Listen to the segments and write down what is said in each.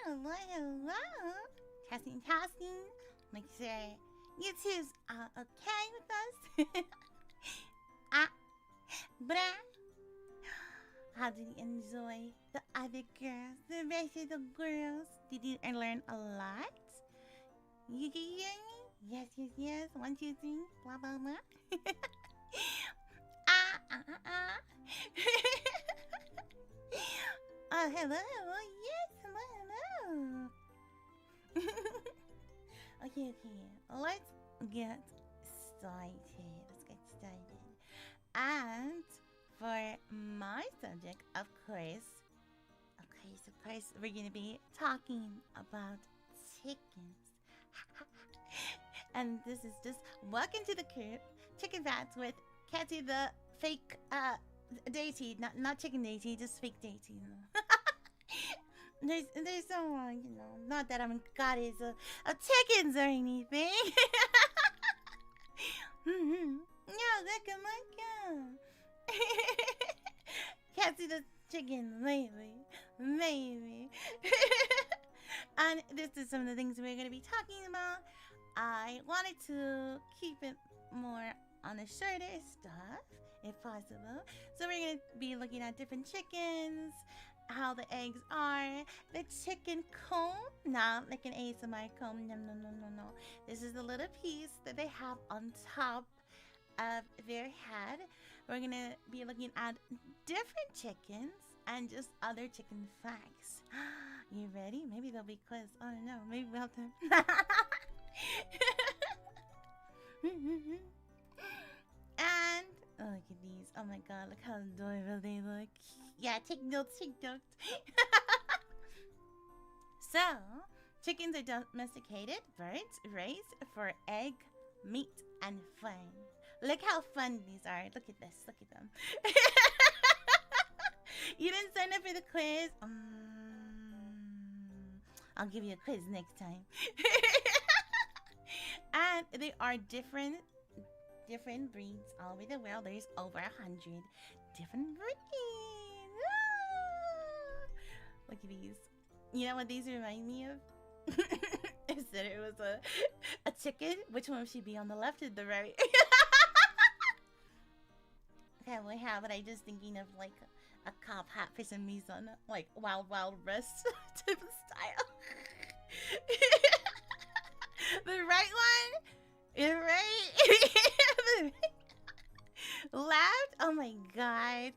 hello, hello. Testing, testing. Make sure YouTube's okay with us. But how did you enjoy the other girls, the rest of the girls? Did you learn a lot? You can hear me? Yes, yes, yes. 1, 2, 3. Blah, blah, blah. Oh, hello, hello. Yes, hello, hello. Okay, let's get started. And for my subject, of course, we're gonna be talking about chickens. And this is just welcome to the crew, Chicken Facts with Quetzu the fake deity, not chicken deity, just fake deity. You know. there's someone, you know, not that I'm a goddess of chickens or anything. No, welcome. Quetzu the chicken, maybe. And this is some of the things we're going to be talking about. I wanted to keep it more on the shorter stuff, if possible. So we're going to be looking at different chickens, how the eggs are, the chicken comb, not like an ASMR comb, no. This is the little piece that they have on top of their head. We're going to be looking at different chickens and just other chicken facts. You ready? Maybe there'll be quiz. I don't know. Maybe we'll have to. And oh, look at these. Oh my god, look how adorable they look. Yeah, take notes. So, chickens are domesticated birds raised for egg, meat, and fun. Look how fun these are. Look at this. Look at them. You didn't sign up for the quiz? I'll give you a quiz next time. And they are different breeds all over the world. There's over 100 different breeds. Look at these. You know what these remind me of? If said it was a chicken, which one should be on the left or the right? Okay, well, how about I just thinking of like a cop hat for some reason, like Wild West type of style. The right one? Is right? Left? Oh my god.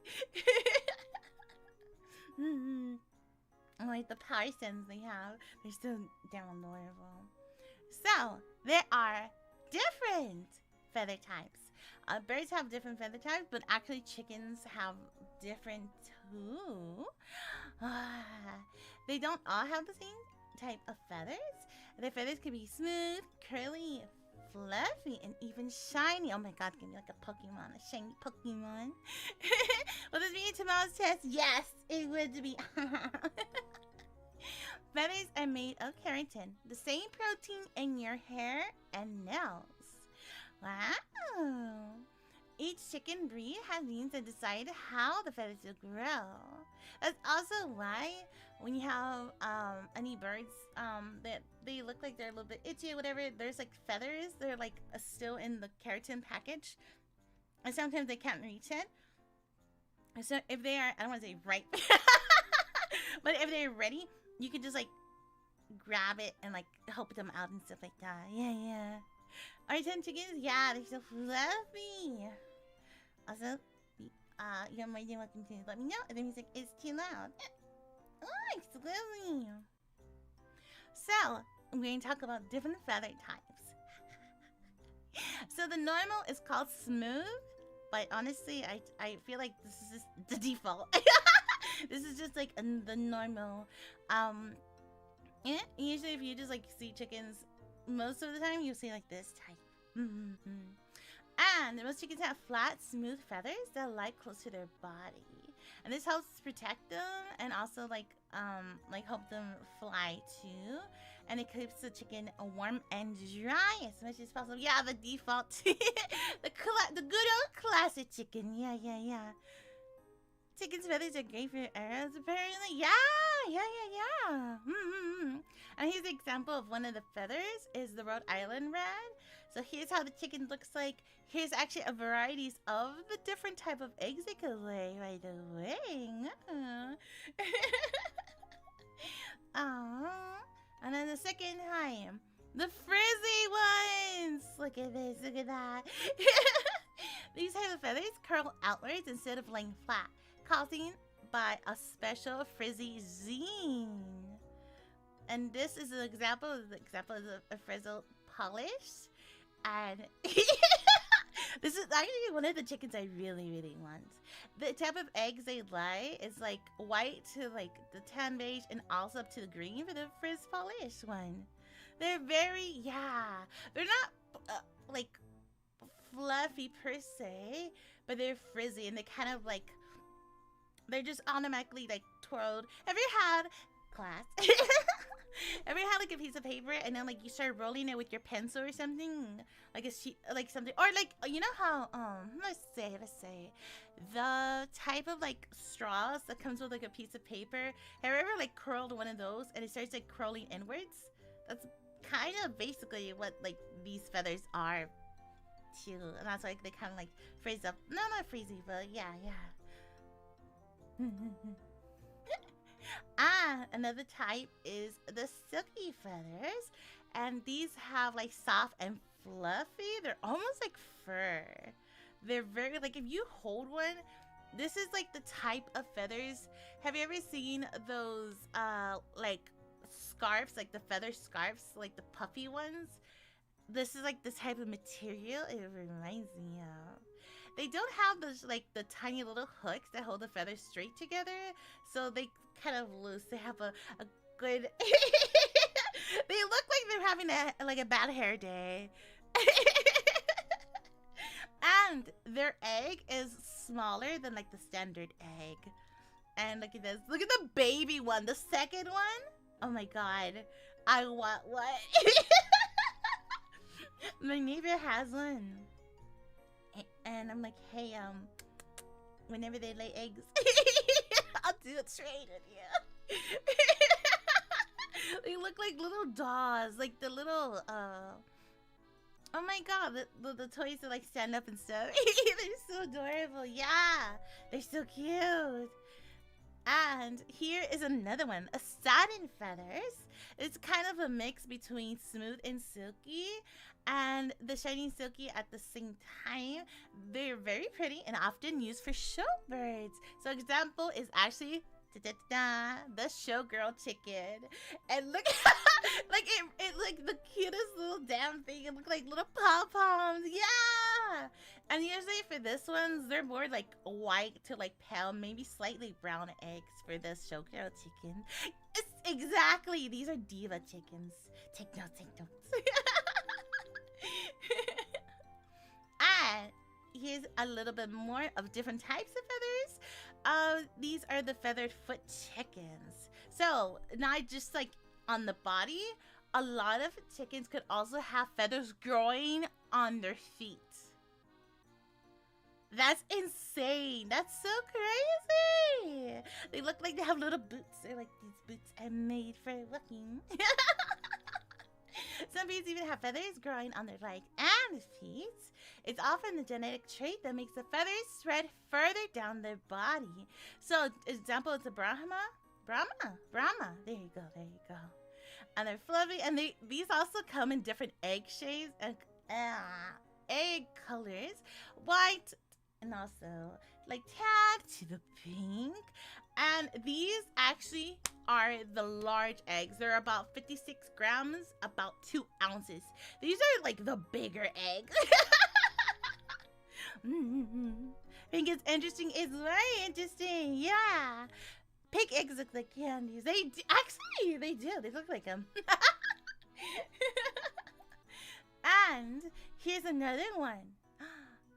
Like the power stands they have, they're still damn adorable. So, there are different feather types. Birds have different feather types, but actually chickens have different too. They don't all have the same type of feathers. Their feathers can be smooth, curly, fluffy, and even shiny. Oh my god, it's gonna be like a Pokemon, a shiny Pokemon. Will this be a tomorrow's test? Yes, it would be. Feathers are made of keratin, the same protein in your hair and nails. Wow. Each chicken breed has genes that decide how the feathers will grow. That's also why when you have any birds that they look like they're a little bit itchy or whatever, there's like feathers, they're like still in the keratin package. And sometimes they can't reach it. So if they are, I don't want to say ripe, but if they're ready, you can just like grab it and like help them out and stuff like that. Yeah. Are 10 chickens? Yeah, they're so fluffy. Also, you're more than welcome to let me know if the music is too loud. Oh, absolutely. So, I'm going to talk about different feather types. So, the normal is called smooth, but honestly, I feel like this is just the default. This is just like the normal. Yeah, usually if you just like see chickens, most of the time you'll see like this type. And most chickens have flat, smooth feathers that lie close to their body, and this helps protect them and also like help them fly too, and it keeps the chicken warm and dry as much as possible. Yeah, the default, the good old classic chicken. Yeah. Chicken's feathers are great for arrows, apparently. Yeah. And here's an example of one of the feathers is the Rhode Island red. So here's how the chicken looks like. Here's actually a varieties of the different type of eggs they could lay right away. And then the second time, the frizzy ones. Look at this, look at that. These type of feathers curl outwards instead of laying flat, causing by a special frizzy zine. And this is an example of a frizzle polish. And this is actually one of the chickens I really want. The type of eggs they lay is like white to like the tan beige and also up to the green for the frizz polish one. They're very, they're not like fluffy per se, but they're frizzy and they kind of like, they're just automatically like twirled. Have you had class? Ever had like a piece of paper and then like you start rolling it with your pencil or something, like a sheet, like something, or like you know how let's say the type of like straws that comes with like a piece of paper. Have you ever like curled one of those and it starts like curling inwards? That's kind of basically what like these feathers are too, and that's like they kind of like frizz up. No, not frizzy, but yeah. Another type is the silky feathers, and these have like soft and fluffy. They're almost like fur. They're very like if you hold one, this is like the type of feathers. Have you ever seen those like scarves, like the feather scarves, like the puffy ones? This is like the type of material it reminds me of. They don't have those like the tiny little hooks that hold the feathers straight together, so they kind of loose. They have a good they look like they're having a bad hair day. And their egg is smaller than like the standard egg. And look at this. Look at the baby one, the second one. Oh my god. I want one. My neighbor has one. And I'm like, hey, whenever they lay eggs, I'll do a trade with you. They look like little dolls, like the little, oh my god, the toys that like stand up and stuff. They're so adorable. Yeah, they're so cute. And here is another one, a satin feathers. It's kind of a mix between smooth and silky, and the shiny and silky at the same time. They're very pretty and often used for showbirds. So example is actually the showgirl chicken. And look, like it like the cutest little damn thing. It looked like little pom-poms. Yeah. And usually for this ones, they're more like white to like pale, maybe slightly brown eggs for this showgirl chicken. It's exactly, these are diva chickens. Take notes, take notes. And here's a little bit more of different types of feathers. These are the feathered foot chickens. So not just like on the body, a lot of chickens could also have feathers growing on their feet. That's insane. That's so crazy. They look like they have little boots. They're like, these boots are made for walking. Some bees even have feathers growing on their legs and feet. It's often the genetic trait that makes the feathers spread further down their body. So, example, it's a Brahma. There you go, there you go. And they're fluffy, and these also come in different egg shades and egg colors, white, and also like tan to the pink. And these actually are the large eggs. They're about 56 grams, about 2 ounces. These are like the bigger eggs. I think it's interesting. It's very interesting. Yeah. Pig eggs look like candies. They do. Actually, they do. They look like them. And here's another one.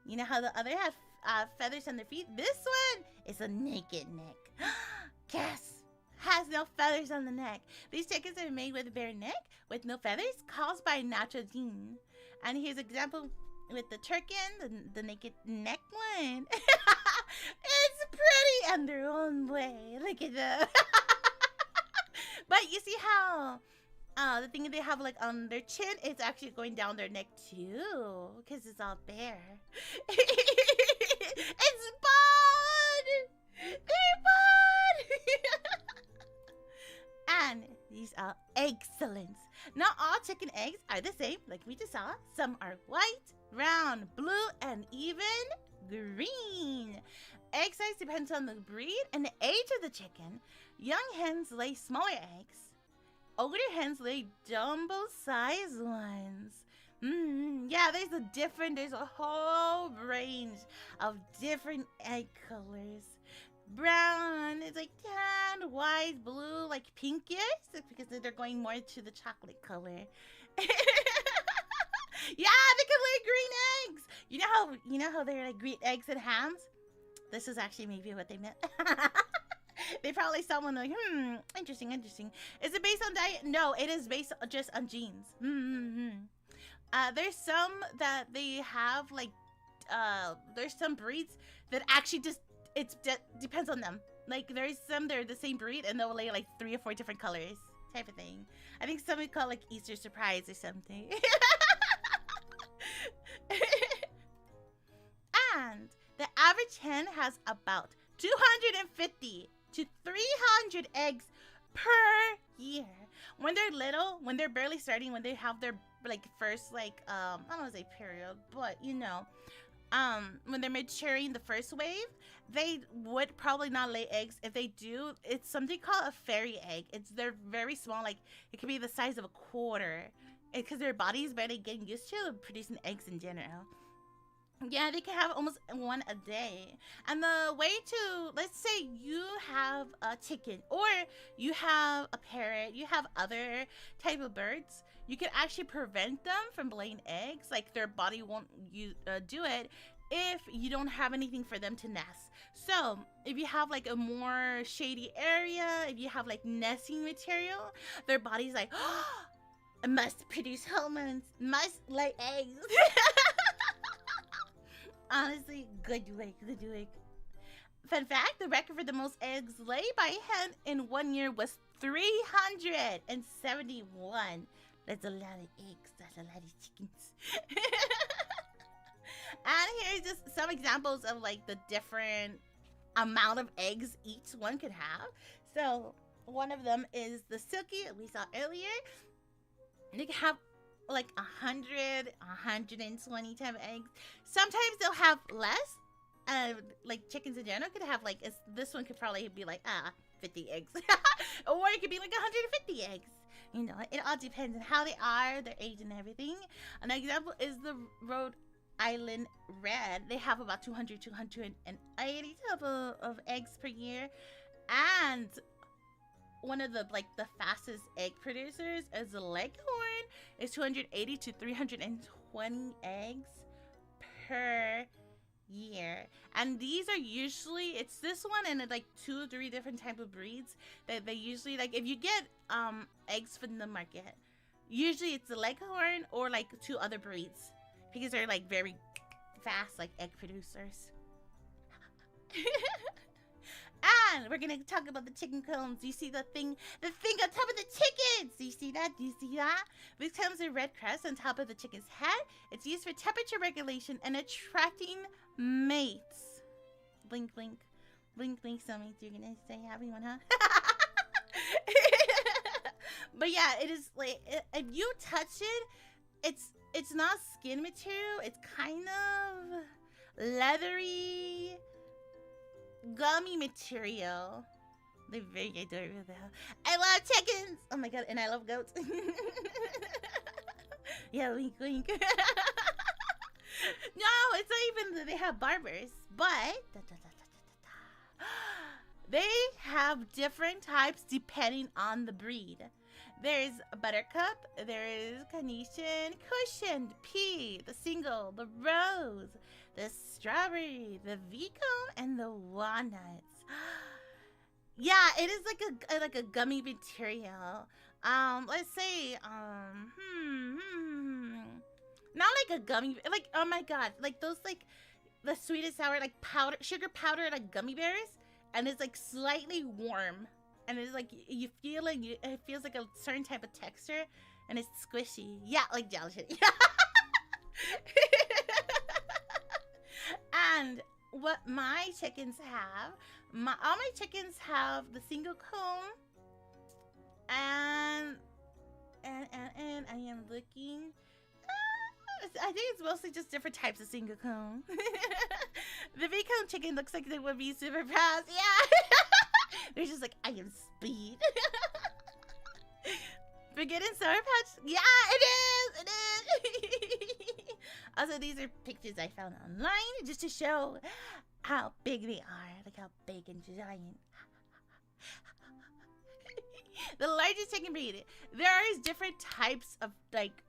You know how the other have feathers on their feet? This one is a naked neck. Yes, has no feathers on the neck. These chickens are made with a bare neck with no feathers caused by natural gene. And here's an example with the turkin, the naked neck one. It's pretty in their own way. Look at them. But you see how The thing they have like on their chin is actually going down their neck too, because it's all bare. It's bald! They're bald! And these are excellent. Not all chicken eggs are the same, like we just saw. Some are white, brown, blue, and even green. Egg size depends on the breed and the age of the chicken. Young hens lay smaller eggs. Older hens lay jumbo-sized ones. Yeah, there's a whole range of different egg colors. Brown is like tan, white, blue, like pinkish, because they're going more to the chocolate color. Yeah, they can lay green eggs. You know how they're like green eggs and hams? This is actually maybe what they meant. They probably saw one like, interesting. Is it based on diet? No, it is based just on genes. There's some that they have like, there's some breeds that actually just, depends on them. Like there's some they're the same breed and they'll lay like 3 or 4 different colors type of thing. I think some we call like Easter surprise or something. And the average hen has about 250 to 300 eggs per year. When they're little, when they're barely starting, when they have their like first like I don't want to say period, but you know, when they're maturing the first wave, they would probably not lay eggs. If they do, it's something called a fairy egg. They're very small, like it could be the size of a quarter, because their body's barely getting used to producing eggs in general. Yeah, they can have almost one a day. And the way to, let's say you have a chicken or you have a parrot, you have other type of birds, you can actually prevent them from laying eggs. Like their body won't do it if you don't have anything for them to nest. So if you have like a more shady area, if you have like nesting material, their body's like, oh, it must produce hormones, must lay eggs. Honestly, good work. Fun fact, the record for the most eggs laid by a hen in 1 year was 371. That's a lot of eggs. That's a lot of chickens. And here's just some examples of like the different amount of eggs each one could have. So one of them is the silky, we saw earlier. They can have like 100, 120 type of eggs. Sometimes they'll have less. Like chickens in general could have like, this one could probably be like 50 eggs. Or it could be like 150 eggs. You know, it all depends on how they are, their age and everything. An example is the Rhode Island Red. They have about 200, 280 type of eggs per year. And one of the fastest egg producers is the Leghorn. It's 280 to 320 eggs per year. And these are usually, it's this one and like 2 or 3 different type of breeds that they usually, like if you get eggs from the market, usually it's the Leghorn or like 2 other breeds because they're like very fast like egg producers. And we're gonna talk about the chicken combs. You see the thing on top of the chickens. Do you see that? This comes in red crust on top of the chicken's head. It's used for temperature regulation and attracting mates. Blink, blink, blink, blink. Something you're gonna say, happy one, huh? But yeah, it is like if you touch it, it's not skin material. It's kind of leathery, gummy material. They're very adorable though. I love chickens. Oh my god, and I love goats. Yeah, wink, wink. No, it's not even that they have barbers, but they have different types depending on the breed. There's Buttercup, there is Carnation, Cushioned, Pea, the Single, the Rose, the Strawberry, the V-Cone, and the Walnuts. Yeah, it is like a gummy material. Let's say, not like a gummy, like, oh my god, like those, like, the sweet and sour, like, powder, sugar powder, like, gummy bears, and it's, like, slightly warm. and it's like you feel like it feels like a certain type of texture, and it's squishy. Yeah, like gelatin. And what my chickens have, all my chickens have the single comb, and I am looking. I think it's mostly just different types of single comb. The V-comb chicken looks like they would be super fast. Yeah. They're just like, I am speed. Forgetting Sour Patch? Yeah, it is. Also, these are pictures I found online just to show how big they are. Look how big and giant. The largest chicken breed. There are different types of, like,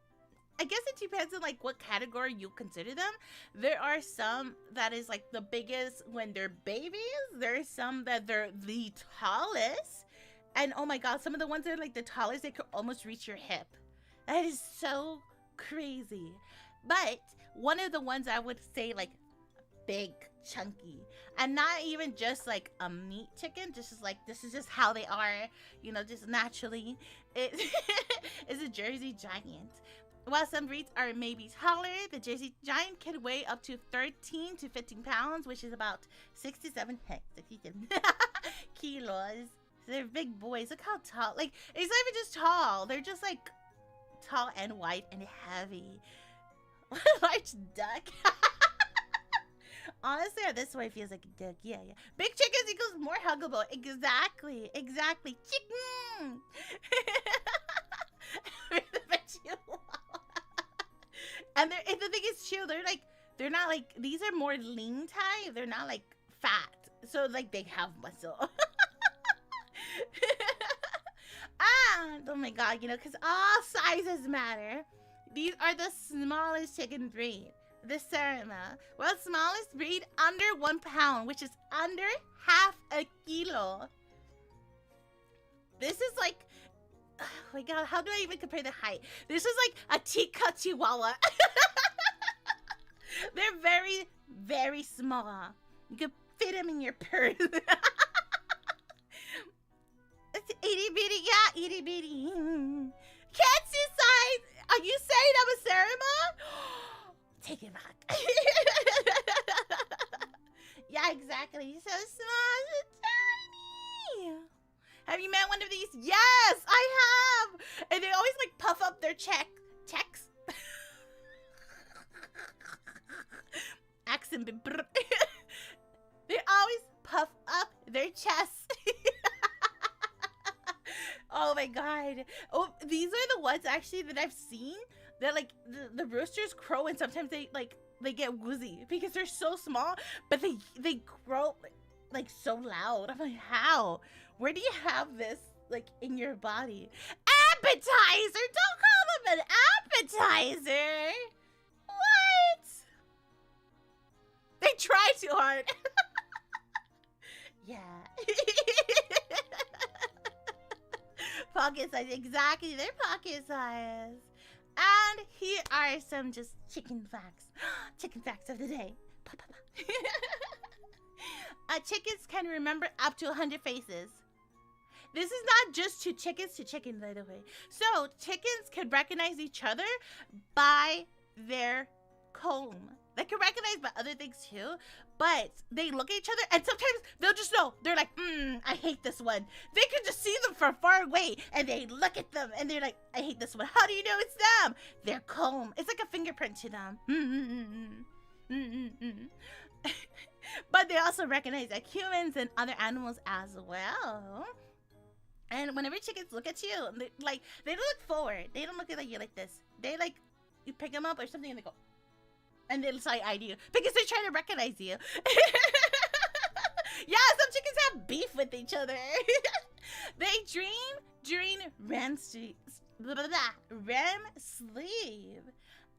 I guess it depends on like what category you consider them. There are some that is like the biggest when they're babies. There's some that they're the tallest. And oh my god, some of the ones that are like the tallest, they could almost reach your hip. That is so crazy. But one of the ones I would say like big, chunky, and not even just like a meat chicken, just like this is just how they are, you know, just naturally. It is a Jersey Giant. While some breeds are maybe taller, the Jersey Giant can weigh up to 13 to 15 pounds, which is about 67 kilos. They're big boys. Look how tall. Like, it's not even just tall. They're just like tall and white and heavy. Large duck. Honestly, this way feels like a duck. Yeah. Big chickens equals more huggable. Exactly. Chicken. And the thing is too, they're not like, these are more lean type. They're not like fat. So like they have muscle. And oh my god, you know, because all sizes matter. These are the smallest chicken breed, the Serema. Well, smallest breed under 1 pound, which is under half a kilo. This is like, oh my god, how do I even compare the height? This is like a teacup chihuahua. They're very, very small. You can fit them in your purse. It's itty bitty, yeah, itty bitty. Quetzu size. Are you saying I'm a Serema? Take it back. Yeah, exactly. So small, so tiny. Have you met one of these? Yes, I have. And they always like puff up their checks. Accent. They always puff up their chests. Oh my god. Oh, these are the ones actually that I've seen that like the roosters crow, and sometimes they get woozy because they're so small, but they crow like so loud. I'm like, how? Where do you have this like in your body? Appetizer! Don't call them an appetizer! What? They try too hard. Yeah. Pocket size, exactly, they're pocket size. And here are some just chicken facts. Chicken facts of the day. Chickens can remember up to 100 faces. This is not just to chickens, by the way. So, chickens can recognize each other by their comb. They can recognize by other things too, but they look at each other and sometimes they'll just know. They're like, I hate this one. They can just see them from far away and they look at them and they're like, I hate this one. How do you know it's them? Their comb. It's like a fingerprint to them. But they also recognize like humans and other animals as well. And whenever chickens look at you, they don't look forward. They don't look at you like this. They like, you pick them up or something and they go, and they'll side-eye you because they're trying to recognize you. Yeah, some chickens have beef with each other. They dream during REM sleep.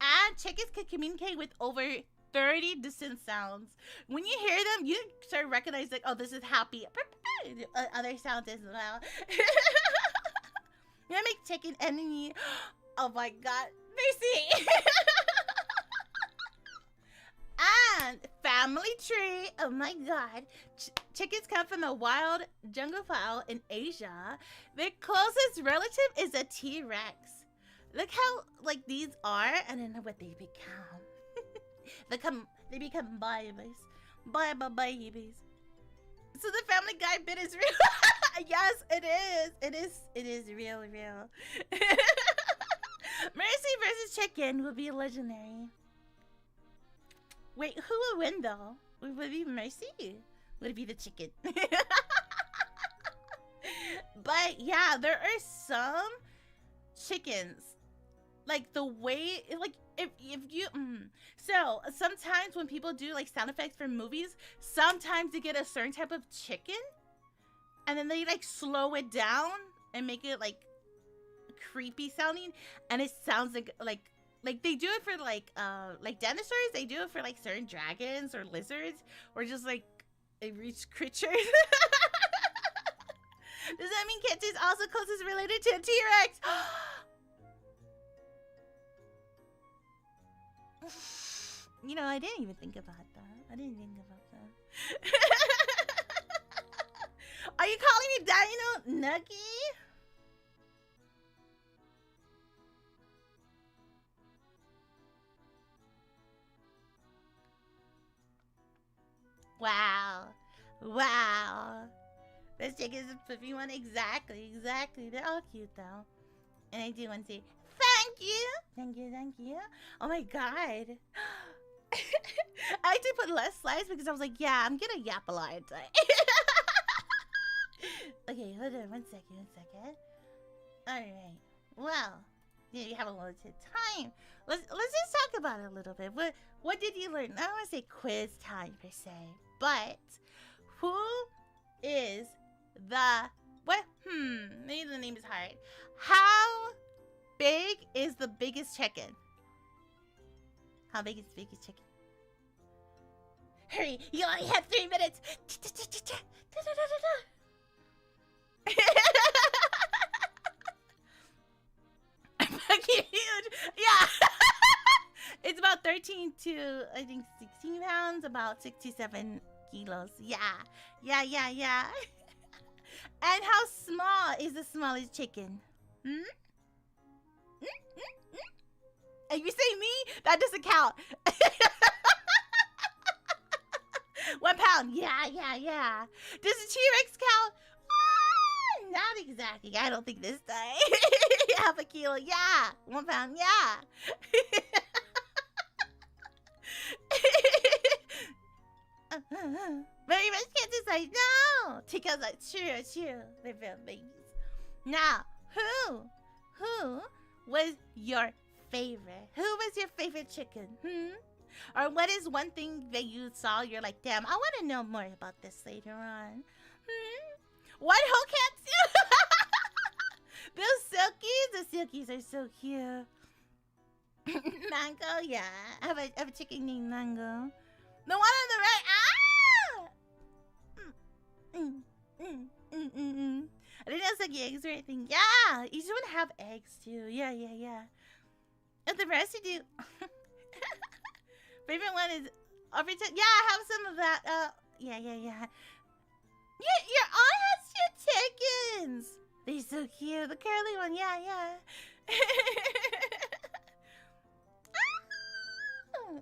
And chickens can communicate with over 30 distant sounds. When you hear them, you start to recognize like, oh, this is happy. Other sounds as well. You make chicken enemy. Oh my god, Mercy. And family tree. Oh my god. chickens come from a wild jungle fowl in Asia. Their closest relative is a T-Rex. Look how like these are, and then what they become. They become babies. Babies. So the Family Guy bit is real. Yes, it is. It is real. Mercy versus Chicken would be legendary. Wait, who would win though? Would it be Mercy? Would it be the chicken? But yeah, there are some chickens. Like the way, like if you, so sometimes when people do like sound effects for movies, sometimes they get a certain type of chicken, and then they like slow it down and make it like creepy sounding, and it sounds like they do it for like dinosaurs. They do it for like certain dragons or lizards or just like reach creatures. Does that mean Quetzu is also closest related to a T-Rex? You know, I didn't even think about that. Are you calling me Dino Nuggy? Wow. This chick is a fluffy one. Exactly. They're all cute though. And I do want to say thank you. Oh my god. I had to put less slides because I was like, yeah, I'm gonna yap a lot today. Okay, hold on one second. Alright. Well, yeah, you have a little bit of time. Let's just talk about it a little bit. What did you learn? I don't want to say quiz time per se, but who is the maybe the name is hard. How big is the biggest chicken? How big is the biggest chicken? Hurry, you only have 3 minutes. Fucking huge. Yeah. It's about 13 to I think 16 pounds, about 67 kilos. Yeah. And how small is the smallest chicken? And you say me? That doesn't count. 1 pound. Yeah. Does the T-Rex count? Not exactly. I don't think this time. Half a kilo. Yeah. 1 pound. Yeah. Very much can't decide. No. Because that's true. They're real babies. Now, who was your favorite? Who was your favorite chicken? Or what is one thing that you saw you're like, damn, I want to know more about this later on? What Quetzu? The silkies are so cute. Mango, yeah. I have a chicken named Mango. The one on the right. I didn't have sucky eggs or anything. Yeah, each one have eggs too. Yeah. And the rest you do. Favorite one is overtime. Yeah, I have some of that. Yeah. Yeah, your aunt has 2 chickens. They're so cute. The curly one, yeah.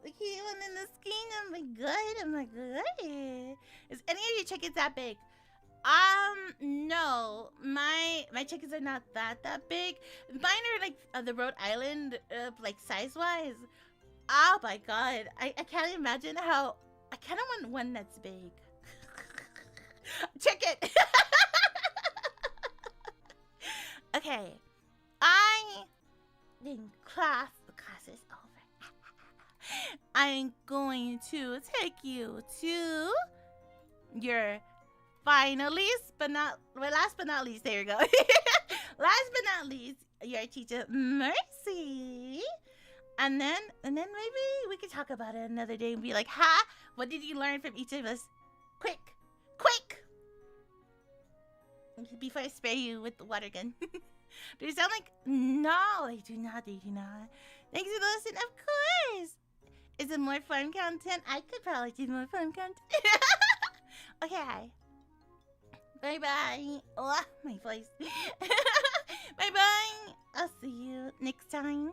The cute one in the skin. Oh my god. Is any of your chickens that big? No. My chickens are not that big. Mine are like the Rhode Island, like size-wise. Oh my god. I can't imagine how. I kind of want one that's big. Chicken. Okay. The class is over. I'm going to take you to your finalists, last but not least, there you go. Last but not least, your teacher, Mercy. And then maybe we could talk about it another day and be like, what did you learn from each of us? Quick. Before I spray you with the water gun. Do you sound like... No, they do not. Thanks for listening. Of course. Is it more fun content? I could probably do more fun content. Okay. Bye bye. Oh, my voice. Bye bye. I'll see you next time.